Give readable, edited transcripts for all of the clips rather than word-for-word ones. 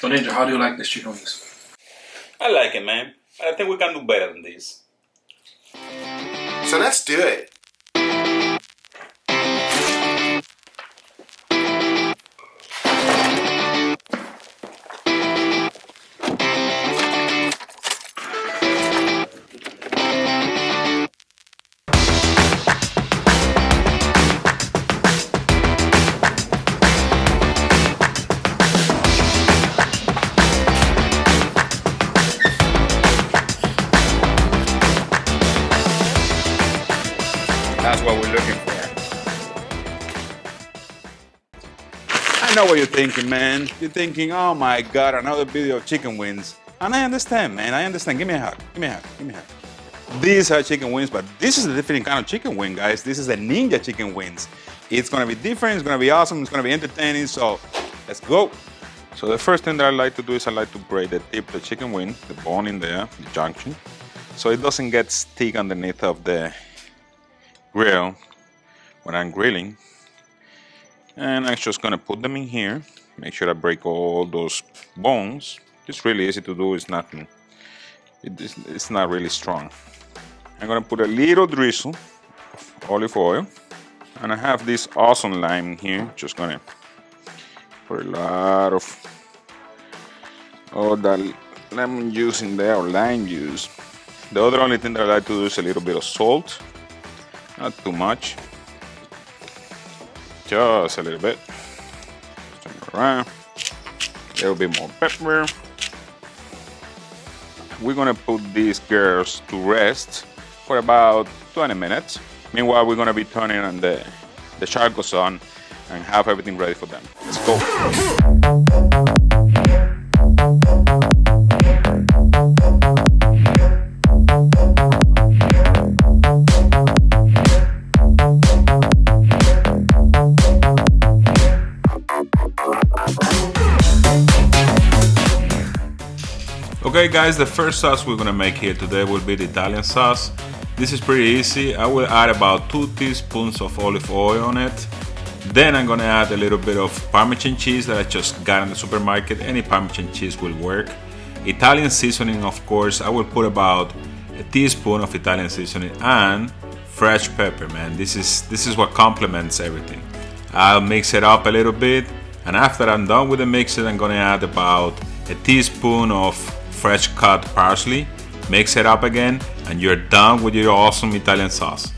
So Ninja, how do you like this chicken wings? I like it, man. I think we can do better than this. So let's do it. That's what we're looking for. I know what you're thinking, man. You're thinking, oh my God, another video of chicken wings. And I understand, man. I understand. Give me a hug. Give me a hug. Give me a hug. These are chicken wings, but this is a different kind of chicken wing, guys. This is a Ninja chicken wings. It's gonna be different. It's gonna be awesome. It's gonna be entertaining. So let's go. So the first thing that I like to do is I like to break the tip of the chicken wing, the bone in there, the junction, so it doesn't get stick underneath of the grill when I'm grilling. And I'm just gonna put them in here. Make sure I break all those bones. It's really easy to do. It's nothing. It's not really strong. I'm gonna put a little drizzle of olive oil, and I have this awesome lime here. Just gonna put a lot of all that lemon juice in there, or lime juice. The other only thing that I like to do is a little bit of salt. Not too much, just a little bit. Turn it around. A little bit more pepper. We're gonna put these girls to rest for about 20 minutes. Meanwhile, we're gonna be turning on the charcoal on and have everything ready for them. Let's go. Okay guys, the first sauce we're gonna make here today will be the Italian sauce. This is pretty easy. I will add about 2 teaspoons of olive oil on it. Then I'm gonna add a little bit of Parmesan cheese that I just got in the supermarket. Any Parmesan cheese will work. Italian seasoning, of course. I will put about a teaspoon of Italian seasoning and fresh pepper, man. This is what complements everything. I'll mix it up a little bit, and after I'm done with the mixing, I'm gonna add about a teaspoon of fresh cut parsley. Mix it up again, and you're done with your awesome Italian sauce.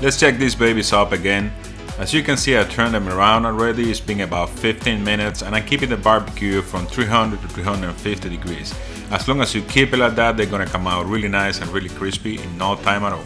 Let's check these babies up again. As you can see, I turned them around already. It's been about 15 minutes, and I'm keeping the barbecue from 300 to 350 degrees. As long as you keep it like that, they're gonna come out really nice and really crispy in no time at all.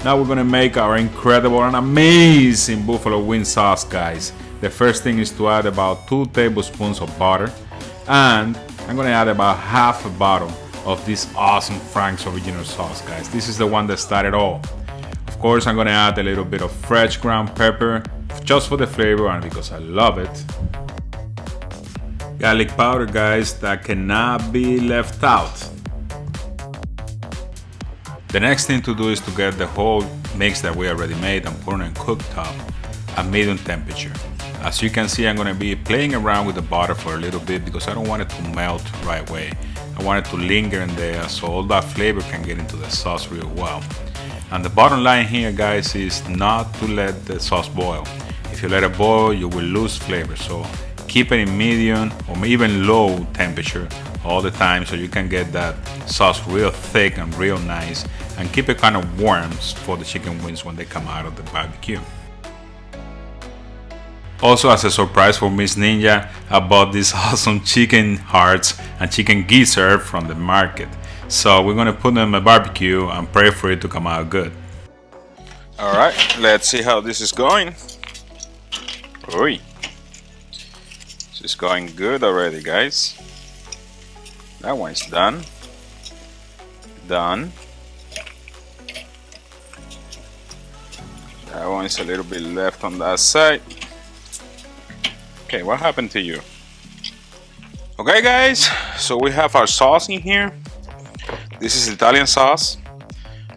Now we're gonna make our incredible and amazing buffalo wing sauce, guys. The first thing is to add about 2 tablespoons of butter, and I'm gonna add about half a bottle of this awesome Frank's original sauce, guys. This is the one that started all. Of course, I'm gonna add a little bit of fresh ground pepper just for the flavor and because I love it. Garlic powder, guys, that cannot be left out. The next thing to do is to get the whole mix that we already made and put on a cooktop at medium temperature. As you can see, I'm gonna be playing around with the butter for a little bit because I don't want it to melt right away. I want it to linger in there so all that flavor can get into the sauce real well. And the bottom line here, guys, is not to let the sauce boil. If you let it boil, you will lose flavor. So keep it in medium or even low temperature all the time so you can get that sauce real thick and real nice, and keep it kind of warm for the chicken wings when they come out of the barbecue. Also, as a surprise for Miss Ninja, I bought these awesome chicken hearts and chicken gizzard from the market. So we're gonna put them in a barbecue and pray for it to come out good. All right, let's see how this is going. Oi, this is going good already, guys. That one's done. Done. That one's a little bit left on that side. Okay, what happened to you? Okay guys, so we have our sauce in here. This is Italian sauce.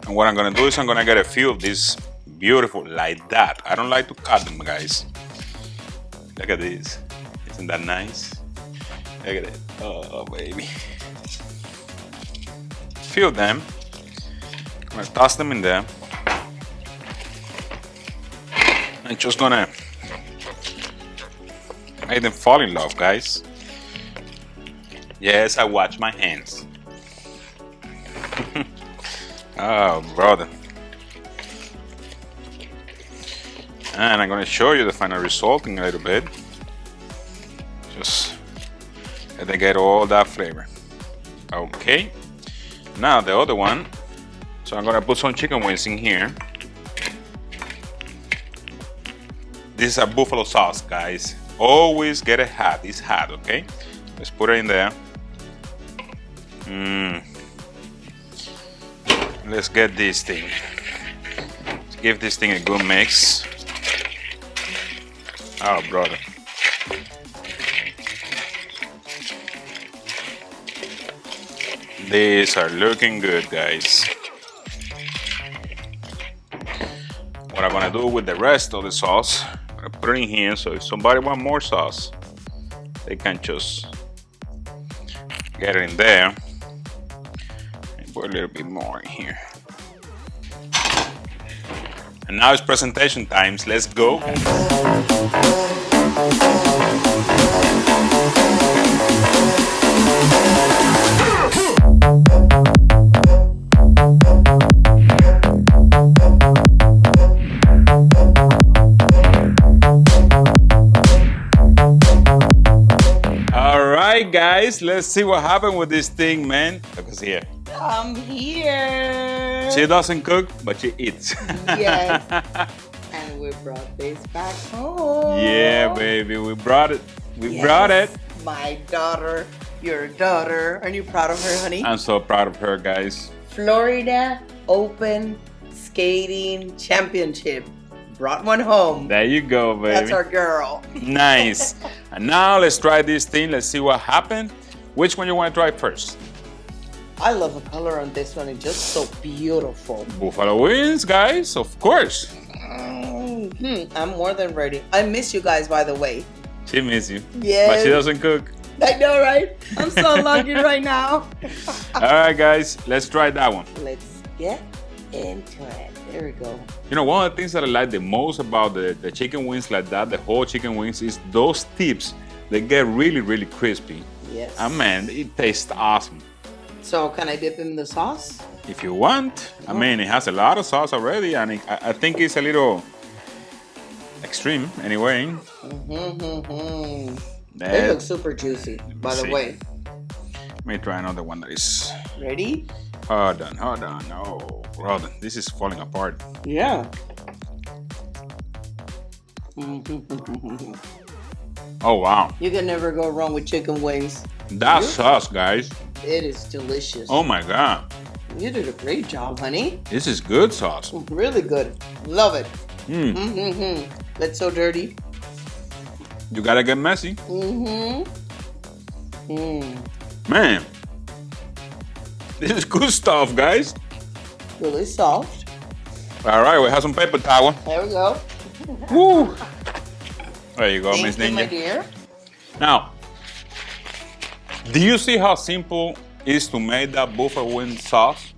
And what I'm gonna do is I'm gonna get a few of these beautiful like that. I don't like to cut them, guys. Look at this. Isn't that nice? Look at it. Oh, baby. Few of them. I'm gonna toss them in there. I'm just gonna make them fall in love, guys. Yes, I watch my hands. Oh, brother. And I'm gonna show you the final result in a little bit. Just let they get all that flavor. Okay. Now the other one. So I'm gonna put some chicken wings in here. This is a buffalo sauce, guys. Always get it hot. It's hot, okay? Let's put it in there. Let's get this thing. Let's give this thing a good mix. Oh, brother. These are looking good, guys. What I'm gonna do with the rest of the sauce, I'm gonna put it in here, so if somebody wants more sauce, they can just get it in there and put a little bit more in here. And now it's presentation times. Let's go. All right, guys, let's see what happened with this thing, man. Look who's here. I'm here. She doesn't cook, but she eats. Yes. And we brought this back home. Yeah, baby, we brought it. We Yes. brought it. My daughter, your daughter. Aren't you proud of her, honey? I'm so proud of her, guys. Florida Open Skating Championship. Brought one home. There you go, baby. That's our girl. Nice. And now let's try this thing. Let's see what happened. Which one you want to try first? I love the color on this one. It's just so beautiful. Buffalo wings, guys, of course. I'm more than ready. I miss you guys, by the way. She misses you. Yes. But she doesn't cook. I know, right? I'm so lucky right now. All right, guys, let's try that one. Let's get into it. There we go. You know, one of the things that I like the most about the chicken wings like that, the whole chicken wings, is those tips. They get really, really crispy. Yes. And man, it tastes awesome. So can I dip him in the sauce? If you want, I mean, it has a lot of sauce already, and I think it's a little extreme anyway. They look super juicy, by the see. way. Let me try another one that is. Ready? Hold on. Oh, brother, this is falling apart. Yeah. Oh, wow. You can never go wrong with chicken wings. That sauce, guys. It is delicious. Oh, my God. You did a great job, honey. This is good sauce. Really good. Love it. That's so dirty. You gotta get messy. Man, this is good stuff, guys. Really soft. All right, we have some paper towel. There we go. Woo! There you go, Miss Thank you, my Ninja. dear. Now, do you see how simple it is to make that buffalo wing sauce?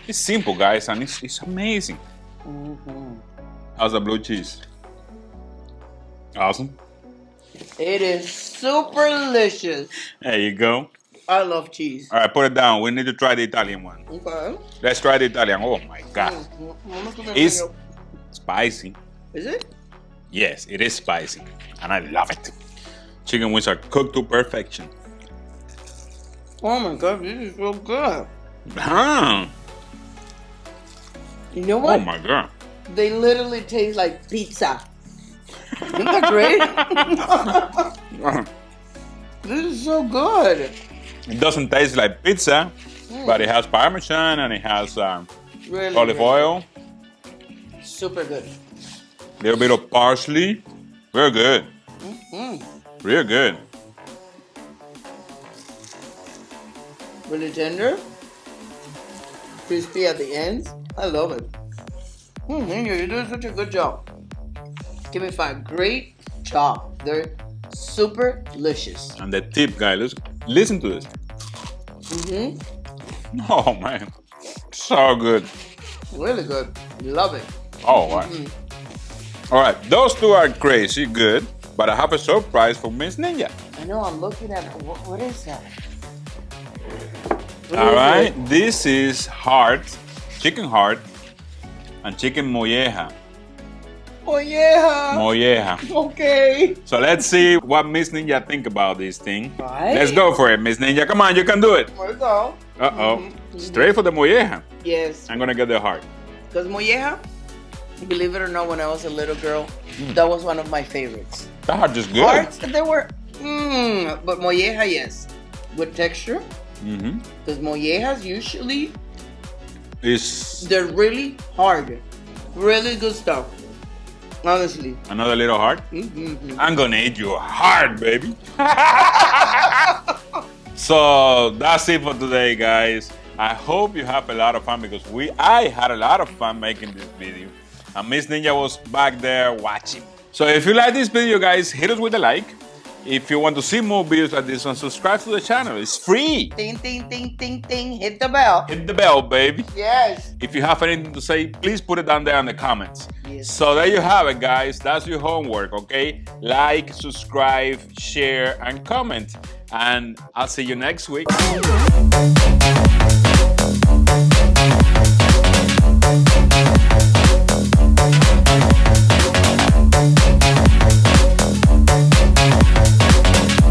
It's simple, guys, and it's amazing. How's the blue cheese? Awesome. It is super delicious. There you go. I love cheese. All right, put it down. We need to try the Italian one. Okay. Let's try the Italian. Oh my God. It's spicy. Is it? Yes, it is spicy, and I love it. Chicken wings are cooked to perfection. Oh my God, this is so good. Ah, You know oh what? my God. They literally taste like pizza. Isn't that great? This is so good. It doesn't taste like pizza, but it has Parmesan and it has Really, olive really oil, super good. a little bit of parsley. Real good. Real good. Really tender. Crispy at the ends. I love it. You're doing such a good job. Give me 5. Great chopped. They're super delicious. And the tip, guys, listen to this. Oh man, so good. Really good. Love it. Oh, wow. All right, those two are crazy good, but I have a surprise for Miss Ninja. I know, I'm looking at it. What is that? What All is right, it? this is heart, chicken heart, and chicken molleja. Oh, yeah. Molleja. Okay. So let's see what Miss Ninja think about this thing. Right. Let's go for it, Miss Ninja. Come on, you can do it. Let's go. Uh-oh. Straight for the molleja. Yes. I'm gonna get the heart. Because molleja, believe it or not, when I was a little girl, that was one of my favorites. That heart is good. Hearts, they were, but molleja, yes. With texture. Mm-hmm. Because mollejas usually, It's they're really hard. Really good stuff. Honestly. another little heart. Mm-hmm. I'm gonna eat your heart, baby. So that's it for today, guys. I hope you have a lot of fun because I had a lot of fun making this video. And Miss Ninja was back there watching. So if you like this video, guys, hit us with a like. If you want to see more videos like this one, subscribe to the channel. It's free. Ting, ting, ting, ting, ting. Hit the bell. Hit the bell, baby. Yes. If you have anything to say, please put it down there in the comments. Yes. So there you have it, guys. That's your homework, okay? Like, subscribe, share, and comment. And I'll see you next week.